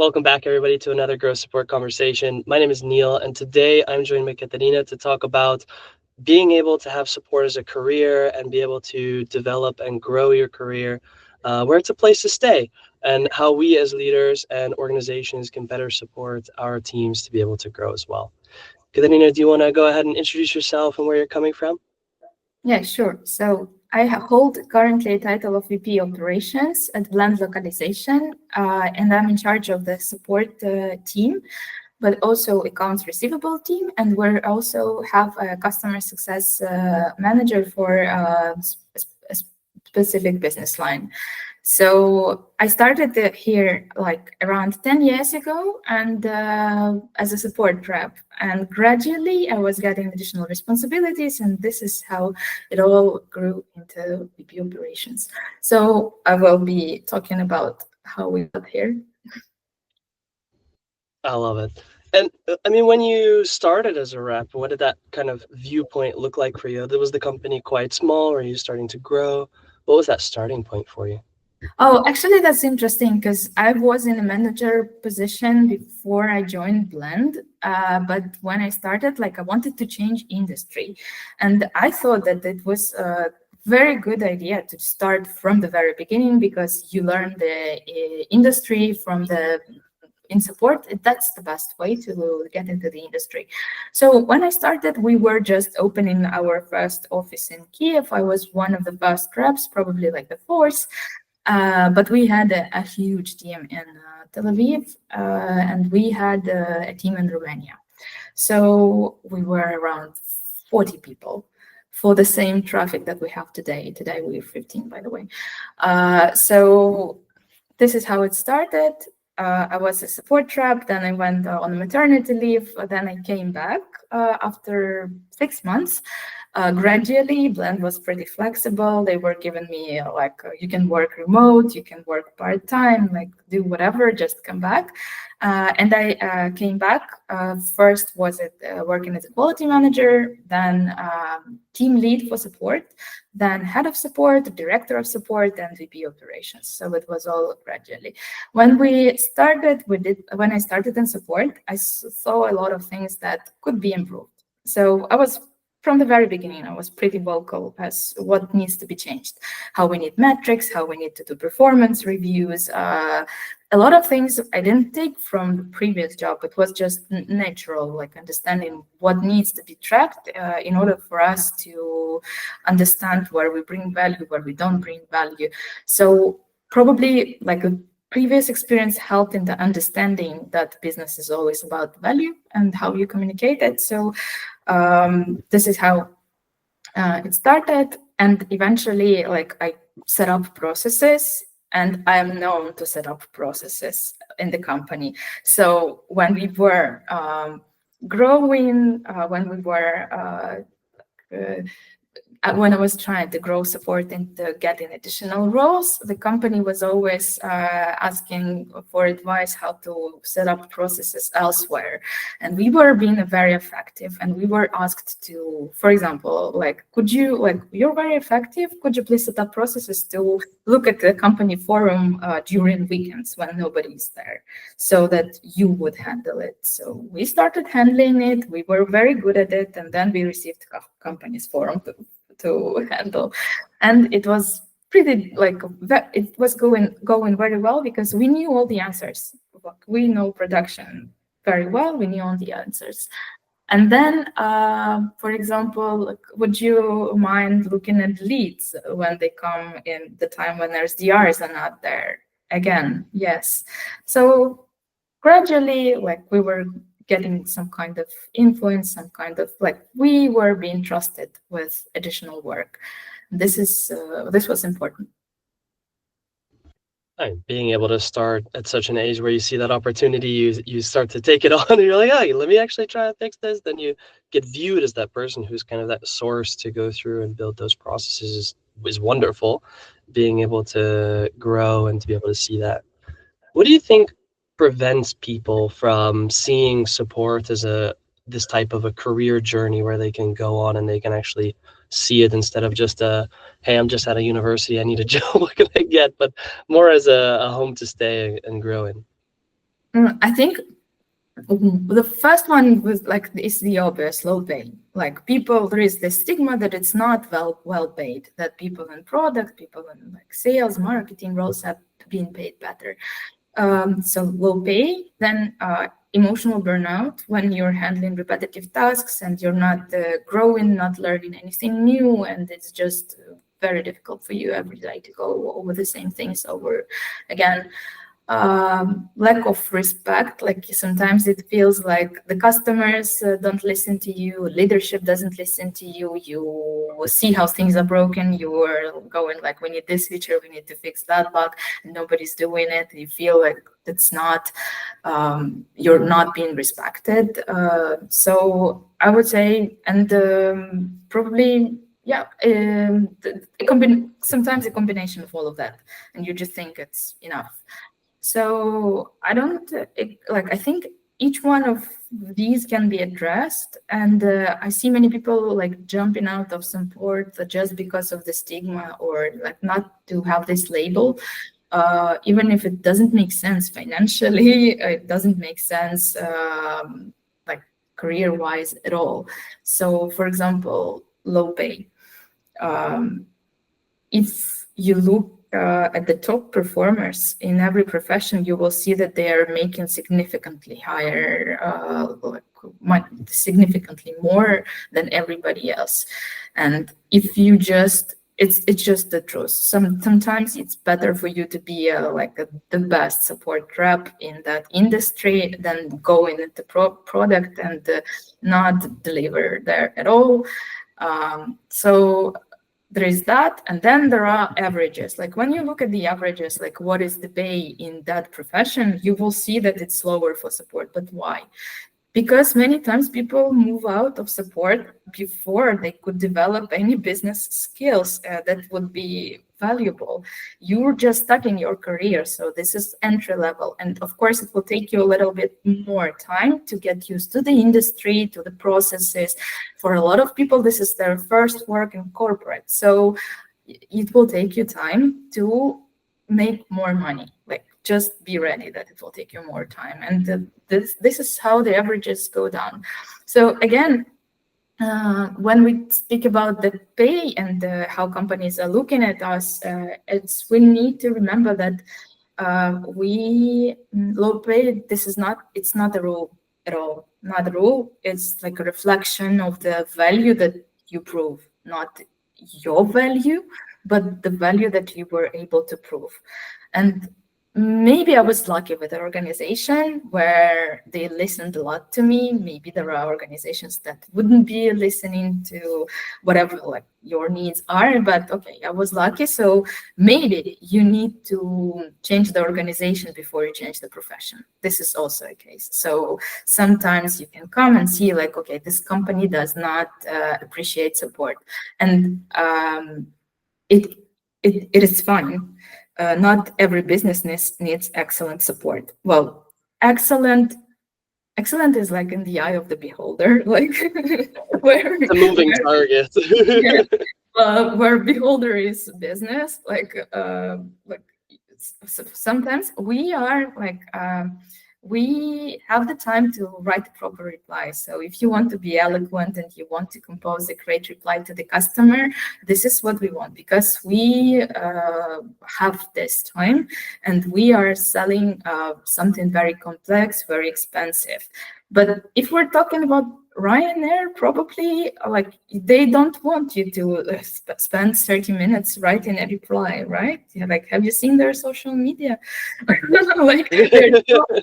Welcome back, everybody, to another Growth Support Conversation. My name is Neil, and today I'm joined by Kateryna to talk about being able to have support as a career and be able to develop and grow your career where it's a place to stay, and how we as leaders and organizations can better support our teams to be able to grow as well. Kateryna, do you want to go ahead and introduce yourself and where you're coming from? Yeah, sure. So I hold currently a title of VP Operations at Blend Localization, and I'm in charge of the support team, but also accounts receivable team, and we also have a customer success manager for a specific business line. So I started here like around 10 years ago and as a support rep, and gradually I was getting additional responsibilities, and this is how it all grew into VP operations. So I will be talking about how we got here. I love it. And I mean, when you started as a rep, what did that kind of viewpoint look like for you? Was the company quite small? Or are you starting to grow? What was that starting point for you? Oh, actually, that's interesting because I was in a manager position before I joined Blend. But when I started, like I wanted to change industry. And I thought that it was a very good idea to start from the very beginning because you learn the industry from the in support. That's the best way to get into the industry. So when I started, we were just opening our first office in Kiev. I was one of the first reps, probably like the fourth. But we had a huge team in Tel Aviv, and we had a team in Romania. So we were around 40 people for the same traffic that we have today. Today we're 15, by the way. So this is how it started. I was a support rep, then I went on maternity leave, then I came back after 6 months. Gradually, Blend was pretty flexible. They were giving me you can work remote, you can work part-time, like do whatever, just come back. And I came back. First was it working as a quality manager, then team lead for support, then head of support, director of support, and VP operations. So it was all gradually. When I started in support, I saw a lot of things that could be improved. So from the very beginning, I was pretty vocal as what needs to be changed, how we need metrics, how we need to do performance reviews. A lot of things I didn't take from the previous job. It was just natural, like understanding what needs to be tracked in order for us to understand where we bring value, where we don't bring value. So probably like a previous experience helped in the understanding that business is always about value and how you communicate it. So this is how it started, and eventually like I set up processes, and I am known to set up processes in the company. So when we were growing, when I was trying to grow support and getting additional roles, the company was always asking for advice how to set up processes elsewhere. And we were being very effective, and we were asked to, for example, you're very effective, could you please set up processes to look at the company forum during weekends when nobody's there, so that you would handle it. So we started handling it, we were very good at it, and then we received company's forum to handle, and it was pretty it was going very well because we knew all the answers. We know production very well, we knew all the answers. And then for example, would you mind looking at leads when they come in the time when there's DRs are not there? Again, yes. So gradually, we were getting some kind of influence, some kind of we were being trusted with additional work. This was important. Being able to start at such an age where you see that opportunity, you start to take it on, and you're like, hey, let me actually try to fix this. Then you get viewed as that person who's kind of that source to go through and build those processes is wonderful. Being able to grow and to be able to see that. What do you think prevents people from seeing support as this type of a career journey where they can go on and they can actually see it instead of just hey, I'm just out of university, I need a job, what can I get? But more as a home to stay and grow in. I think the first one was like is the obvious low pay. Like people, there is the stigma that it's not well paid. That people in product, people in like sales, marketing roles have been paid better. So low pay, then emotional burnout when you're handling repetitive tasks and you're not growing, not learning anything new, and it's just very difficult for you every day to go over the same things over again. Lack of respect, like sometimes it feels like the customers don't listen to you, leadership doesn't listen to you, you see how things are broken, you are going like, we need this feature, we need to fix that bug, and nobody's doing it. You feel like it's not, you're not being respected. So I would say, and probably, yeah, sometimes a combination of all of that, and you just think it's enough. So I don't I think each one of these can be addressed, and I see many people like jumping out of support just because of the stigma or like not to have this label, even if it doesn't make sense financially, it doesn't make sense like career-wise at all. So, for example, low pay. If you look at the top performers in every profession, you will see that they are making significantly higher, significantly more than everybody else. And if you just, it's just the truth. Sometimes it's better for you to be the best support rep in that industry than go in the product and not deliver there at all. So there is that, and then there are averages. Like when you look at the averages, like what is the pay in that profession, you will see that it's lower for support. But why? Because many times people move out of support before they could develop any business skills that would be valuable. You're just starting your career, so this is entry level. And of course, it will take you a little bit more time to get used to the industry, to the processes. For a lot of people, this is their first work in corporate. So it will take you time to make more money. Like just be ready that it will take you more time. And this is how the averages go down. So again, when we speak about the pay and how companies are looking at us, we need to remember that low pay, it's not a rule at all. Not a rule. It's like a reflection of the value that you prove, not your value, but the value that you were able to prove. And maybe I was lucky with an organization where they listened a lot to me. Maybe there are organizations that wouldn't be listening to whatever like your needs are, but okay, I was lucky. So maybe you need to change the organization before you change the profession. This is also a case. So sometimes you can come and see like, okay, this company does not appreciate support, and it is fine. Not every business needs excellent support. Well, excellent is like in the eye of the beholder, like where It's a moving target. where beholder is business. Sometimes we are we have the time to write proper reply. So if you want to be eloquent and you want to compose a great reply to the customer, this is what we want, because we have this time and we are selling something very complex, very expensive. But if we're talking about Ryanair, probably like they don't want you to spend 30 minutes writing a reply, right? Yeah, like, have you seen their social media? Like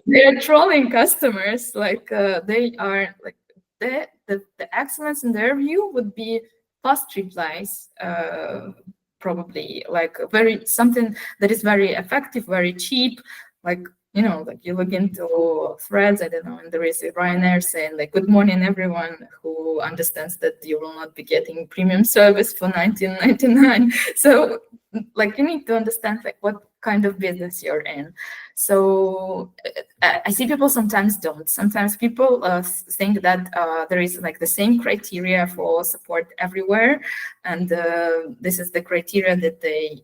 they're trolling customers. Like they are like the excellence in their view would be fast replies. Probably like something that is very effective, very cheap, like like you look into threads, I don't know, and there is a Ryanair saying like, good morning, everyone who understands that you will not be getting premium service for 19.99. So like you need to understand like what kind of business you're in. So I see people sometimes don't. Sometimes people think that there is like the same criteria for support everywhere, and this is the criteria that they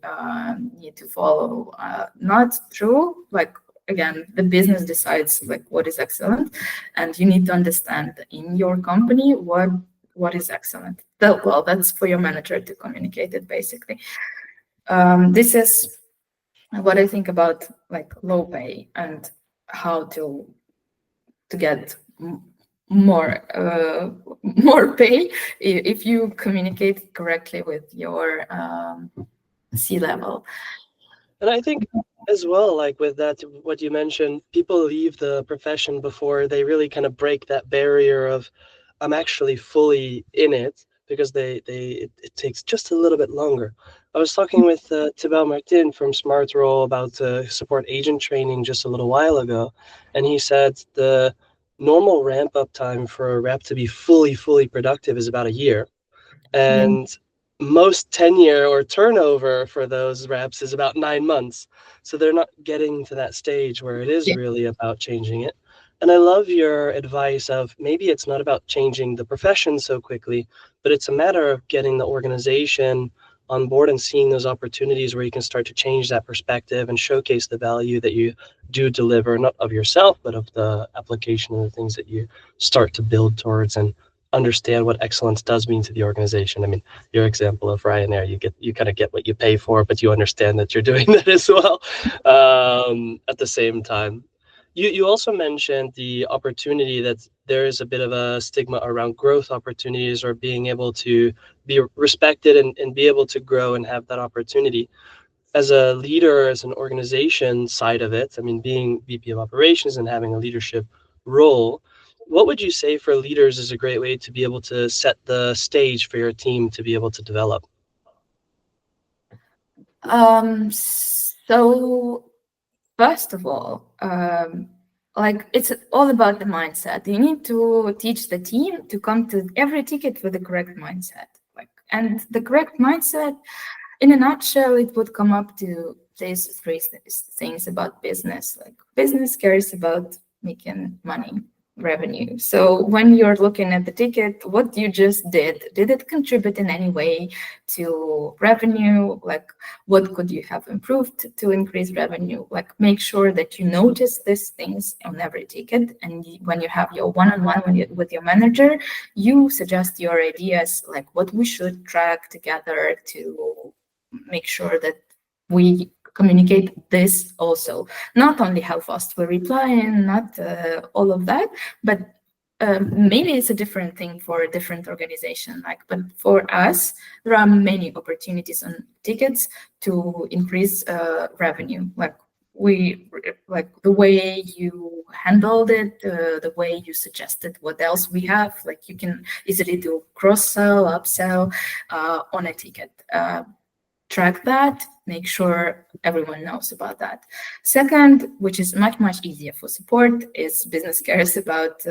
need to follow. Not true. Like again, the business decides like what is excellent, and you need to understand in your company what is excellent. Well, that's for your manager to communicate it, basically. This is what I think about like low pay and how to get more more pay if you communicate correctly with your C-level. And I think as well, like with that, what you mentioned, people leave the profession before they really kind of break that barrier of, I'm actually fully in it, because it takes just a little bit longer. I was talking with Thibaut Martin from Smart Role about support agent training just a little while ago, and he said the normal ramp up time for a rep to be fully productive is about a year. And most tenure or turnover for those reps is about 9 months. So they're not getting to that stage where it is really about changing it. And I love your advice of maybe it's not about changing the profession so quickly, but it's a matter of getting the organization on board and seeing those opportunities where you can start to change that perspective and showcase the value that you do deliver, not of yourself, but of the application and the things that you start to build towards, and understand what excellence does mean to the organization. I mean, your example of Ryanair, you kind of get what you pay for, but you understand that you're doing that as well at the same time. You also mentioned the opportunity that there is a bit of a stigma around growth opportunities, or being able to be respected and be able to grow and have that opportunity. As a leader, as an organization side of it, I mean, being VP of operations and having a leadership role, what would you say for leaders is a great way to be able to set the stage for your team to be able to develop? So first of all, like it's all about the mindset. You need to teach the team to come to every ticket with the correct mindset. Like, and the correct mindset, in a nutshell, it would come up to these three things about business. Like business cares about making money, revenue. So when you're looking at the ticket, what you just did it contribute in any way to revenue? Like what could you have improved to increase revenue? Like make sure that you notice these things on every ticket. And when you have your one-on-one with your manager, you suggest your ideas, like what we should track together to make sure that we communicate this also, not only how fast we reply and not all of that, but maybe it's a different thing for a different organization. Like, but for us, there are many opportunities on tickets to increase revenue. Like the way you handled it, the way you suggested what else we have. Like you can easily do cross-sell, upsell on a ticket. Track that, make sure everyone knows about that. Second, which is much easier for support, is business cares about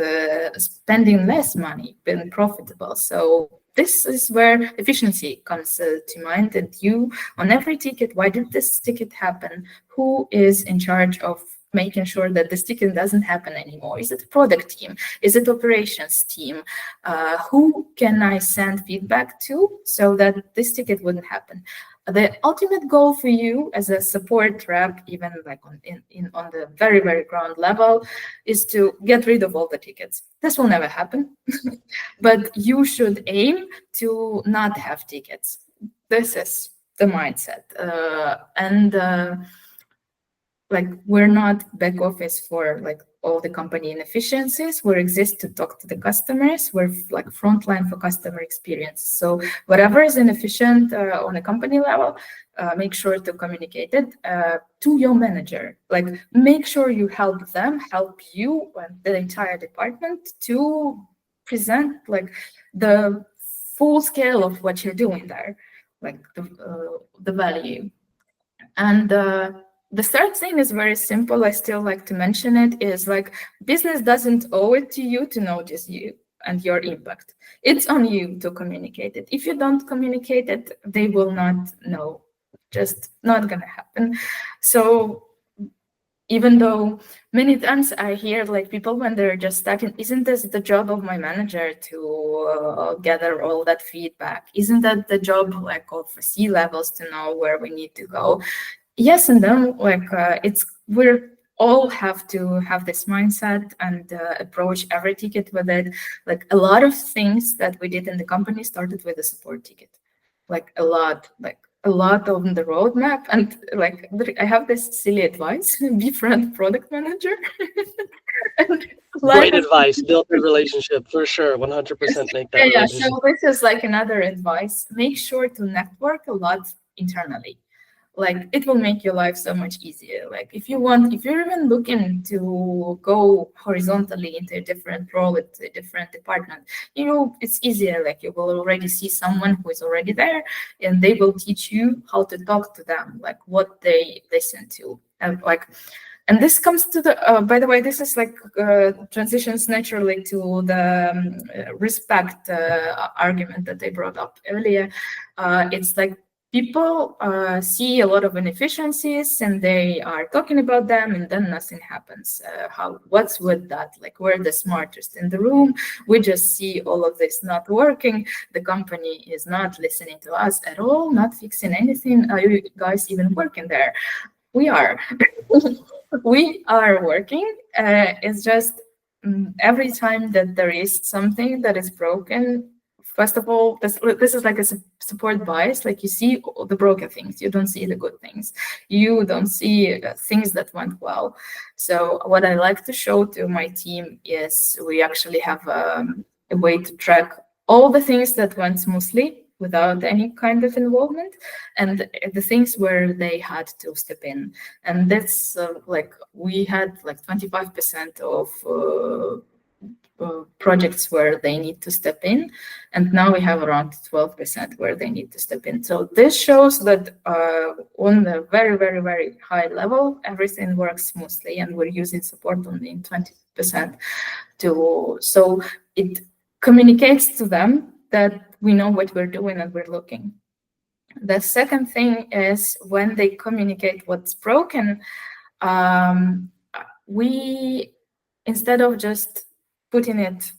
spending less money, being profitable. So this is where efficiency comes to mind. And you, on every ticket, why did this ticket happen? Who is in charge of making sure that this ticket doesn't happen anymore? Is it a product team? Is it operations team? Who can I send feedback to so that this ticket wouldn't happen? The ultimate goal for you as a support rep, even like on the very ground level, is to get rid of all the tickets. This will never happen, but you should aim to not have tickets. This is the mindset, like we're not back office for like all the company inefficiencies. We exist to talk to the customers. We're like frontline for customer experience. So whatever is inefficient on a company level, make sure to communicate it to your manager. Like make sure you help them, help you and the entire department to present like the full scale of what you're doing there, like the value. And the third thing is very simple. I still like to mention it, is like business doesn't owe it to you to notice you and your impact. It's on you to communicate it. If you don't communicate it, they will not know. Just not gonna happen. So even though many times I hear like people when they're just starting, isn't this the job of my manager to gather all that feedback? Isn't that the job like of C-levels to know where we need to go? Yes and no. Like we're all have to have this mindset and approach every ticket with it. Like a lot of things that we did in the company started with a support ticket, like a lot on the roadmap. And like I have this silly advice: befriend product manager. And life Great advice. Build a relationship for sure. 100% make that yeah, so relationship. this is like another advice. Make sure to network a lot internally. Like it will make your life so much easier. Like if you're even looking to go horizontally into a different role, into a different department, it's easier. Like you will already see someone who is already there, and they will teach you how to talk to them, like what they listen to. And this comes to the, by the way, this is like transitions naturally to the respect argument that they brought up earlier. It's like people see a lot of inefficiencies and they are talking about them, and then nothing happens. What's with that? Like, we're the smartest in the room. We just see all of this not working. The company is not listening to us at all, not fixing anything. Are you guys even working there? We are. We are working. It's just every time that there is something that is broken, first of all, this is like a support bias. Like, you see all the broken things, you don't see the good things, you don't see things that went well. So what I like to show to my team is we actually have a way to track all the things that went smoothly without any kind of involvement, and the things where they had to step in. And that's like we had like 25% of projects where they need to step in, and now we have around 12% where they need to step in. So this shows that on the very, very, very high level, everything works smoothly, and we're using support only in 20% so it communicates to them that we know what we're doing and we're looking. The second thing is, when they communicate what's broken, we, instead of just putting it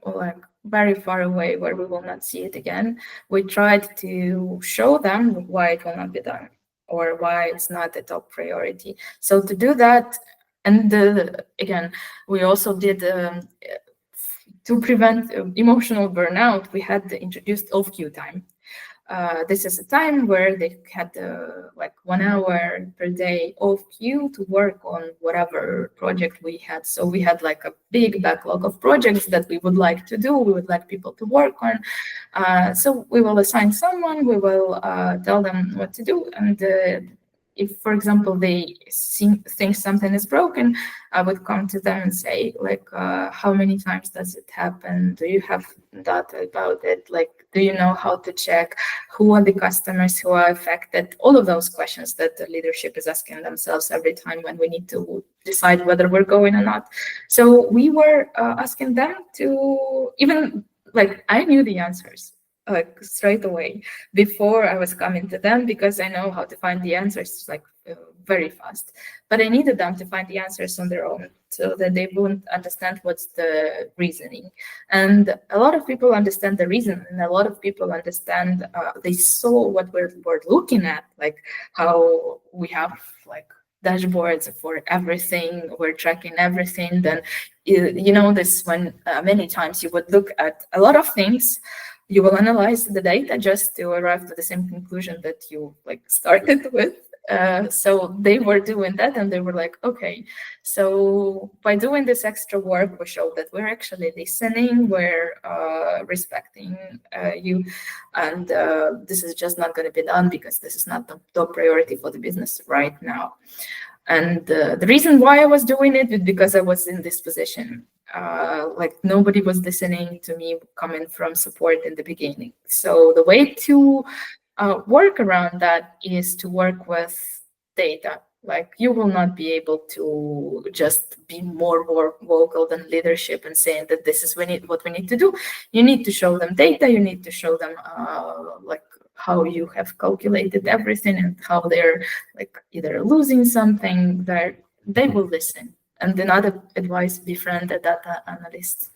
like very far away where we will not see it again, we tried to show them why it will not be done or why it's not a top priority. So to do that, and again, we also did to prevent emotional burnout, we had introduced off-cue time. This is a time where they had like 1 hour per day off cue to work on whatever project we had. So we had like a big backlog of projects that we would like to do, we would like people to work on. So we will assign someone, we will tell them what to do. And if, for example, they think something is broken, I would come to them and say, like, how many times does it happen? Do you have data about it? Like, do you know how to check? Who are the customers who are affected? All of those questions that the leadership is asking themselves every time when we need to decide whether we're going or not. So we were asking them to, even like, I knew the answers like straight away before I was coming to them, because I know how to find the answers like very fast. But I needed them to find the answers on their own, so that they wouldn't understand what's the reasoning. And a lot of people understand the reason, and a lot of people understand, they saw what we're looking at, like how we have like dashboards for everything, we're tracking everything. Then this, when many times you would look at a lot of things, you will analyze the data just to arrive to the same conclusion that you like started with. So they were doing that, and they were like, okay, so by doing this extra work, we show that we're actually listening, we're respecting you, and this is just not going to be done because this is not the top priority for the business right now. And the reason why I was doing it is because I was in this position. Like, nobody was listening to me coming from support in the beginning. So the way to work around that is to work with data. Like, you will not be able to just be more vocal than leadership and saying that this is what we need to do. You need to show them data. You need to show them like how you have calculated everything and how they're like either losing something. They will listen. And another advice: befriend a data analyst.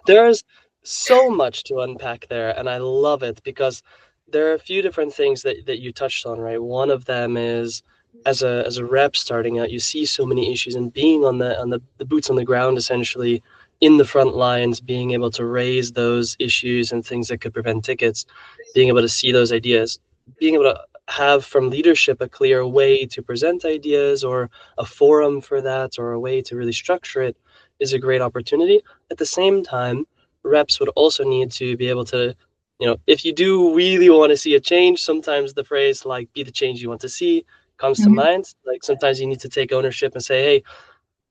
There's so much to unpack there, and I love it because there are a few different things that you touched on, right? One of them is as a rep starting out, you see so many issues, and being on the boots on the ground, essentially in the front lines, being able to raise those issues and things that could prevent tickets, being able to see those ideas, being able to have from leadership a clear way to present ideas or a forum for that or a way to really structure it is a great opportunity. At the same time, reps would also need to be able to, if you do really want to see a change, sometimes the phrase like be the change you want to see comes to Mhm. mind. Like sometimes you need to take ownership and say, hey,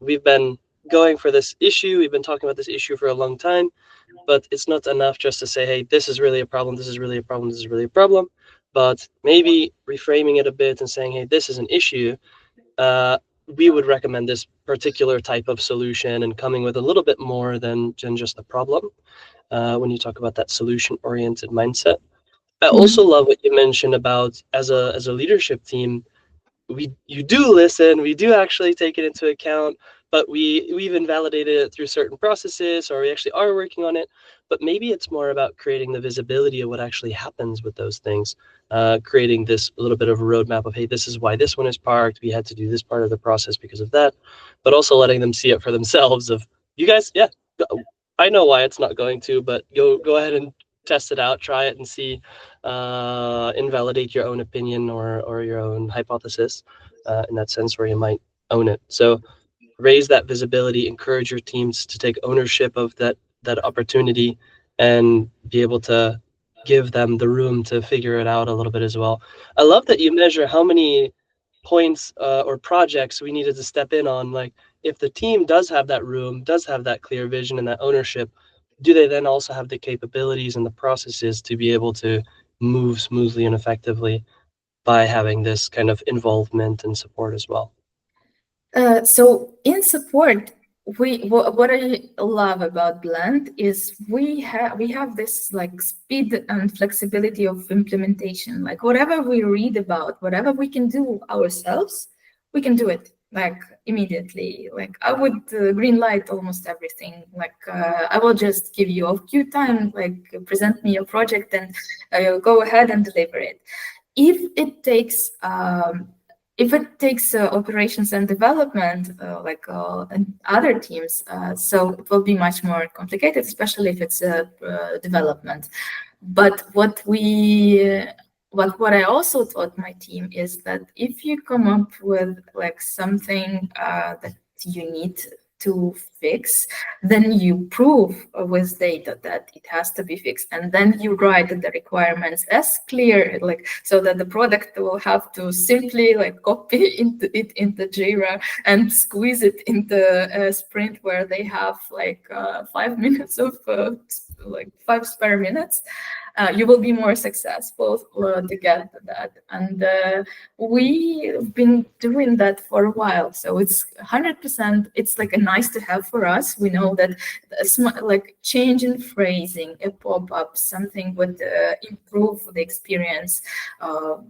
we've been going for this issue, we've been talking about this issue for a long time, but it's not enough just to say, hey, this is really a problem, this is really a problem, this is really a problem. But maybe reframing it a bit and saying, hey, this is an issue. Uh, we would recommend this particular type of solution and coming with a little bit more than just a problem when you talk about that solution oriented mindset. I also Mhm. love what you mentioned about as a leadership team, we you do listen, we do actually take it into account, but we've invalidated it through certain processes, or we actually are working on it. But maybe it's more about creating the visibility of what actually happens with those things, creating this little bit of a roadmap of, hey, this is why this one is parked, we had to do this part of the process because of that, but also letting them see it for themselves of, you guys, yeah, I know why it's not going to, but go ahead and test it out, try it and see, invalidate your own opinion or your own hypothesis in that sense where you might own it. So raise that visibility, encourage your teams to take ownership of that opportunity, and be able to give them the room to figure it out a little bit as well. I love that you measure how many points or projects we needed to step in on. Like if the team does have that room, does have that clear vision and that ownership, do they then also have the capabilities and the processes to be able to move smoothly and effectively by having this kind of involvement and support as well? So in support, what I love about Blend is we have this like speed and flexibility of implementation. Like whatever we read about, whatever we can do ourselves, we can do it like immediately. Like I would green light almost everything. Like I will just give you a few time, like present me a project, and go ahead and deliver it. If it takes operations and development, and other teams, so it will be much more complicated, especially if it's development. But what I also taught my team is that if you come up with like something that you need to fix, then you prove with data that it has to be fixed, and then you write the requirements as clear, like so that the product will have to simply like copy into Jira and squeeze it into a sprint where they have like 5 minutes of like 5 spare minutes. You will be more successful to get that. And we've been doing that for a while. So it's 100%, it's like a nice to have for us. We know that like change in phrasing, a pop-up, something would improve the experience.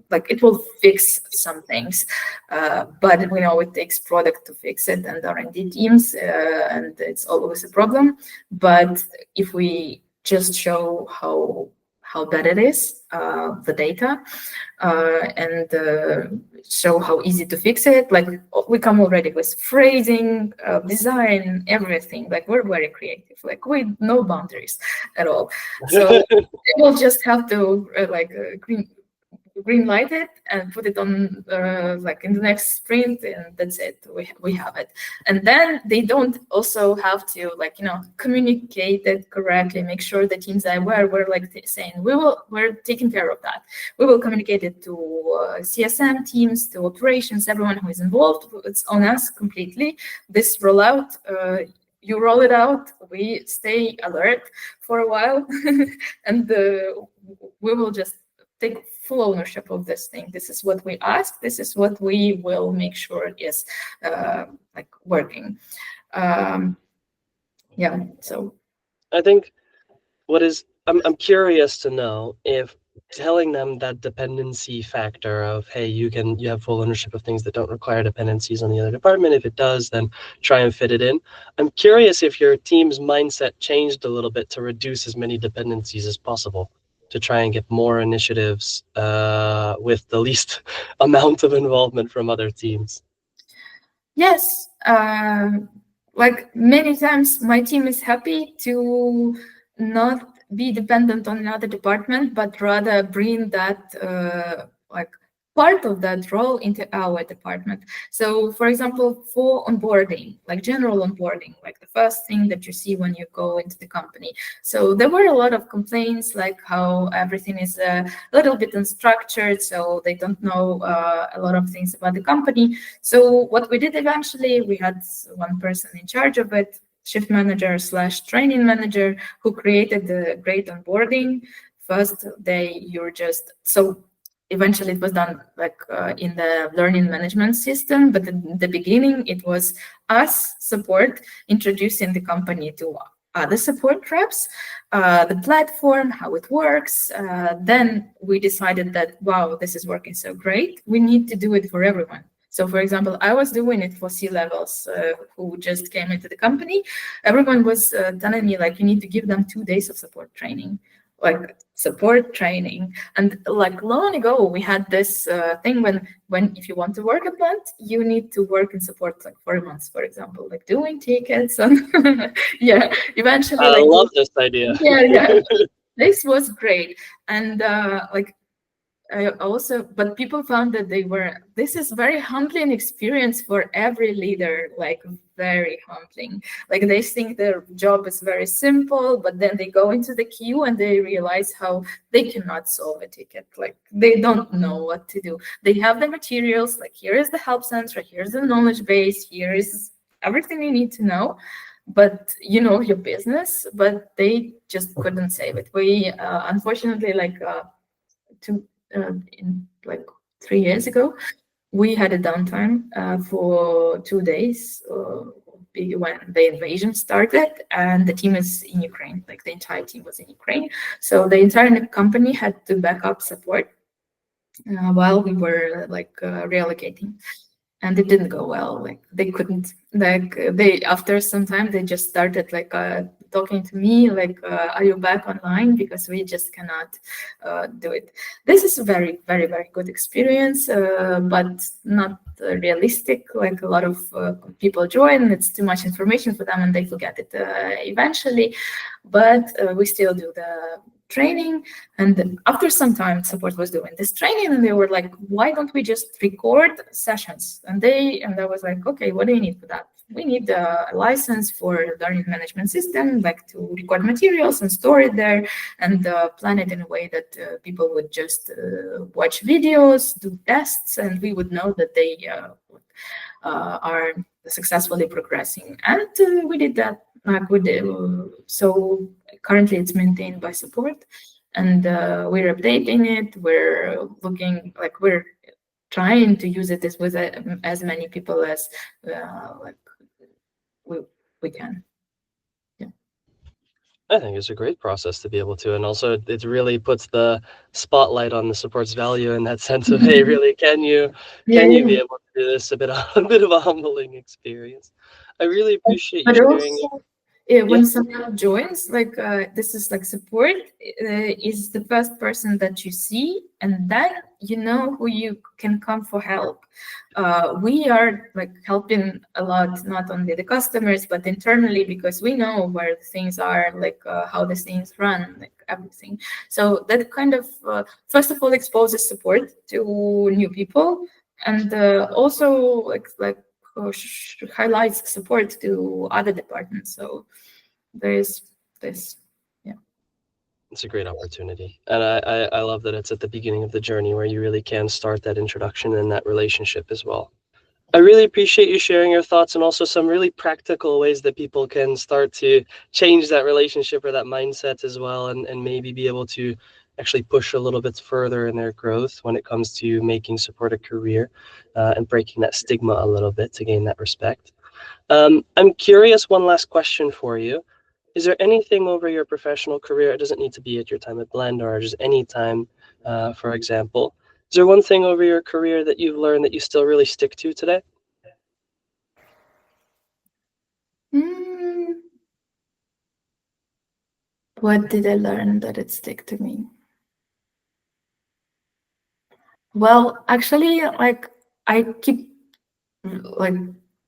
Like it will fix some things. But we know it takes product to fix it and R&D teams, and it's always a problem. But if we just show how bad it is, the data, and show how easy to fix it. Like we come already with phrasing, design, everything. Like we're very creative. Like we no boundaries at all. So we'll just have to green light it and put it on like in the next sprint, and that's it. We have it. And then they don't also have to like communicate it correctly, make sure the teams are aware. We're like saying we're taking care of that. We will communicate it to CSM teams, to operations, everyone who is involved. It's on us completely. This rollout, you roll it out, we stay alert for a while, and we will just take full ownership of this thing. This is what we ask. This is what we will make sure is like working. Yeah. So I think I'm curious to know if telling them that dependency factor of, hey, you have full ownership of things that don't require dependencies on the other department. If it does, then try and fit it in. I'm curious if your team's mindset changed a little bit to reduce as many dependencies as possible. to try and get more initiatives with the least amount of involvement from other teams? Yes, like many times my team is happy to not be dependent on another department, but rather bring that like part of that role into our department. So for example, for onboarding, like general onboarding, like the first thing that you see when you go into the company. So there were a lot of complaints, like how everything is a little bit unstructured, so they don't know a lot of things about the company. So what we did eventually, we had one person in charge of it, shift manager slash training manager, who created the great onboarding. First day, you're just so. Eventually, it was done like in the learning management system, but in the beginning, it was us support introducing the company to other support reps, the platform, how it works. Then we decided that, wow, this is working so great. We need to do it for everyone. So, for example, I was doing it for C-levels who just came into the company. Everyone was telling me, like, you need to give them 2 days of support training, like support training. And like long ago, we had this thing when if you want to work at Blend, you need to work in support like 4 months, for example, like doing tickets and yeah, eventually I like love this idea. yeah, this was great. And like I also, but people found that this is very humbling experience for every leader, like very humbling. Like they think their job is very simple, but then they go into the queue and they realize how they cannot solve a ticket. Like they don't know what to do. They have the materials, like here is the help center, here's the knowledge base, here is everything you need to know, but you know your business, but they just couldn't save it. We unfortunately like two in like 3 years ago, we had a downtime for 2 days when the invasion started, and the team is in Ukraine. Like the entire team was in Ukraine, so the entire company had to back up support while we were like reallocating, and it didn't go well. Like they couldn't, like they after some time they just started like talking to me like are you back online, because we just cannot do it. This is a very very very good experience, but not realistic. Like a lot of people join, it's too much information for them and they forget it eventually, but we still do the training. And after some time, support was doing this training, and they were like, "Why don't we just record sessions?" And I was like, "Okay, what do you need for that?" We need a license for learning management system, like to record materials and store it there, and plan it in a way that people would just watch videos, do tests, and we would know that they are successfully progressing. And we did that. Like we did, so currently it's maintained by support, and we're updating it. We're looking like we're trying to use it with as many people as like we can. Yeah. I think it's a great process to be able to, and also it really puts the spotlight on the support's value in that sense of, hey, really, can you Yeah. be able to do this? A bit of a humbling experience. I really appreciate you But sharing. also, Yeah, when someone joins, like this is like support is the first person that you see, and then you know who you can come for help. We are like helping a lot, not only the customers but internally, because we know where the things are, like how the things run, like everything. So that kind of first of all exposes support to new people, and also like highlights support to other departments. So there is this. Yeah. it's a great opportunity, and I love that it's at the beginning of the journey where you really can start that introduction and that relationship as well. I really appreciate you sharing your thoughts and also some really practical ways that people can start to change that relationship or that mindset as well, and maybe be able to actually push a little bit further in their growth when it comes to making support a career and breaking that stigma a little bit to gain that respect. I'm curious, one last question for you. Is there anything over your professional career, it doesn't need to be at your time at Blend or just any time, for example, is there one thing over your career that you've learned that you still really stick to today? What did I learn that it stick to me? Well, actually, like I keep like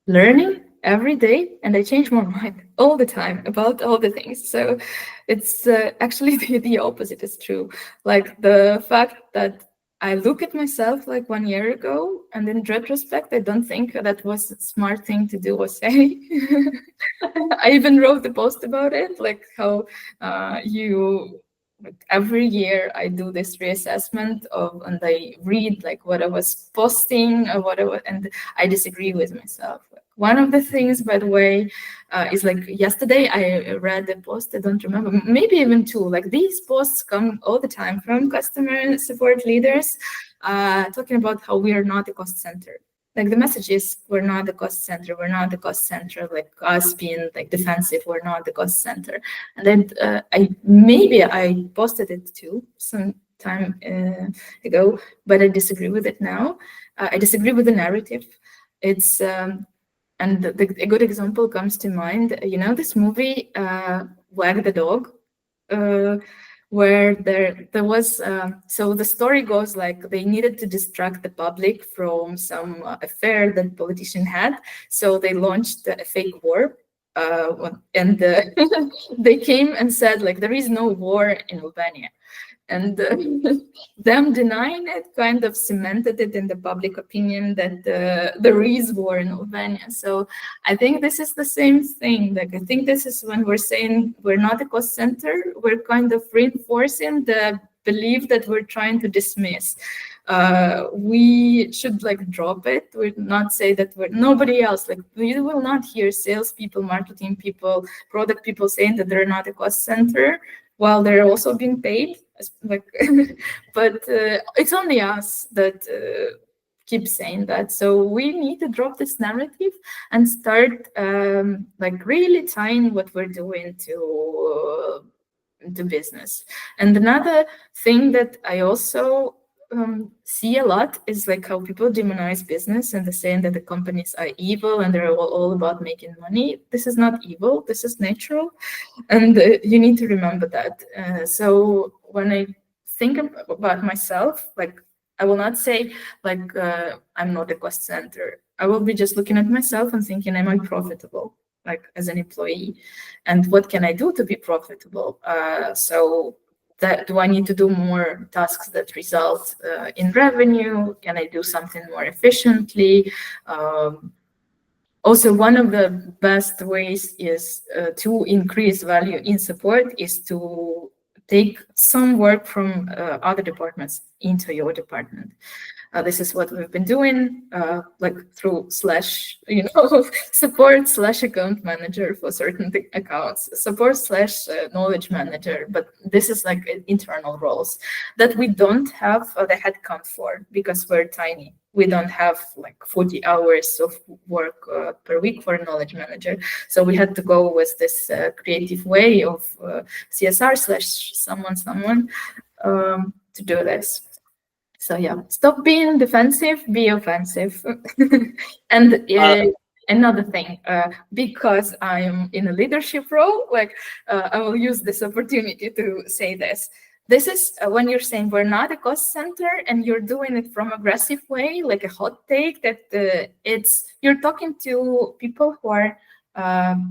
learning every day, and I change my mind all the time about all the things. So it's actually the opposite is true. Like the fact that I look at myself like 1 year ago, and in retrospect, I don't think that was a smart thing to do or say. I even wrote a post about it, like how you like every year I do this reassessment of, and I read like what I was posting or whatever, and I disagree with myself. One of the things, by the way, is like yesterday I read a post, I don't remember, maybe even two. Like these posts come all the time from customer support leaders talking about how we are not a cost center. Like the message is, we're not the cost center, we're not the cost center, like us being like defensive, we're not the cost center. And then I posted it too some time ago, but I disagree with it now. I disagree with the narrative. It's and a good example comes to mind. You know this movie, Wag the Dog, where there was so the story goes like they needed to distract the public from some affair that politician had, so they launched a fake war. And they came and said like there is no war in Albania, and them denying it kind of cemented it in the public opinion that there is war in Albania. So I think this is the same thing. Like I think this is when we're saying we're not a cost center, we're kind of reinforcing the belief that we're trying to dismiss. We should like drop it. We not say that we're nobody else. Like we will not hear salespeople, marketing people, product people saying that they're not a cost center while they're also being paid. Like, but it's only us that keep saying that. So we need to drop this narrative and start like really tying what we're doing to business. And another thing that I also see a lot is like how people demonize business and they're saying that the companies are evil and they're all about making money. This is not evil. This is natural, and you need to remember that. So when I think about myself, like I will not say like I'm not a cost center. I will be just looking at myself and thinking, am I profitable, like as an employee, and what can I do to be profitable? So that, do I need to do more tasks that result in revenue? Can I do something more efficiently? Also, one of the best ways is to increase value in support is to take some work from other departments into your department. This is what we've been doing, like through slash, support slash account manager for certain accounts, support slash knowledge manager. But this is like internal roles that we don't have the headcount for because we're tiny. We don't have like 40 hours of work per week for a knowledge manager. So we had to go with this creative way of CSR slash someone to do this. So yeah, stop being defensive, be offensive. And another thing, because I'm in a leadership role, like I will use this opportunity to say this. This is when you're saying we're not a cost center and you're doing it from aggressive way, like a hot take that you're talking to people who are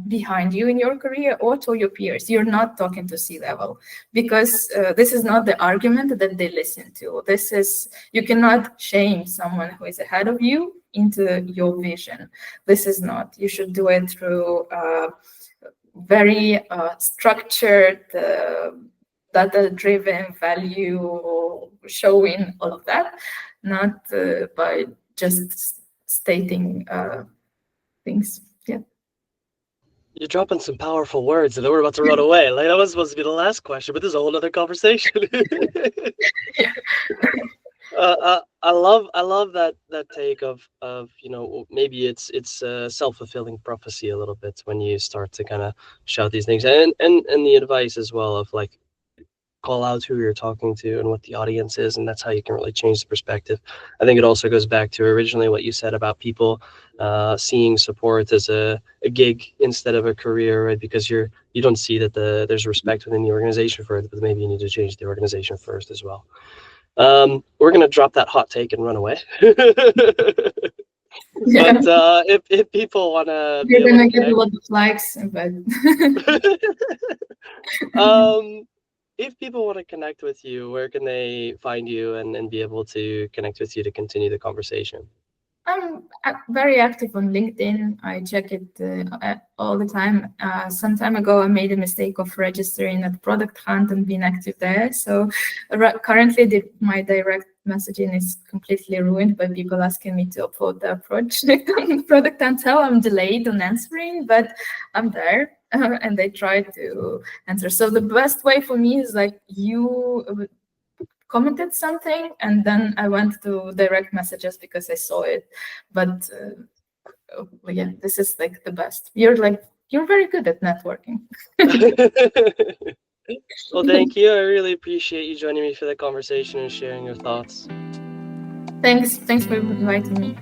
behind you in your career or to your peers. You're not talking to C-level because this is not the argument that they listen to. This is, you cannot shame someone who is ahead of you into your vision. This is not, you should do it through very structured, data-driven value showing, all of that, not by just stating things. Yeah. You're dropping some powerful words, and then we're about to run away. Like that was supposed to be the last question, but this is a whole other conversation. Yeah. I love that take of maybe it's a self-fulfilling prophecy a little bit when you start to kind of shout these things, and the advice as well of like call out who you're talking to and what the audience is, and that's how you can really change the perspective. I think it also goes back to originally what you said about people seeing support as a gig instead of a career, right? Because you don't see that there's respect within the organization for it, but maybe you need to change the organization first as well. We're gonna drop that hot take and run away. Yeah, But if people want to be you're able to gonna get a connect, lot of likes, but um, if people want to connect with you, where can they find you and be able to connect with you to continue the conversation? I'm very active on LinkedIn. I check it all the time. Some time ago, I made a mistake of registering at Product Hunt and being active there. So currently, my direct messaging is completely ruined by people asking me to upload the project on Product Hunt. So I'm delayed on answering, but I'm there. And they try to answer. So the best way for me is like you commented something and then I went to direct messages because I saw it. But yeah, this is like the best. You're very good at networking. Well, thank you. I really appreciate you joining me for the conversation and sharing your thoughts. Thanks for inviting me.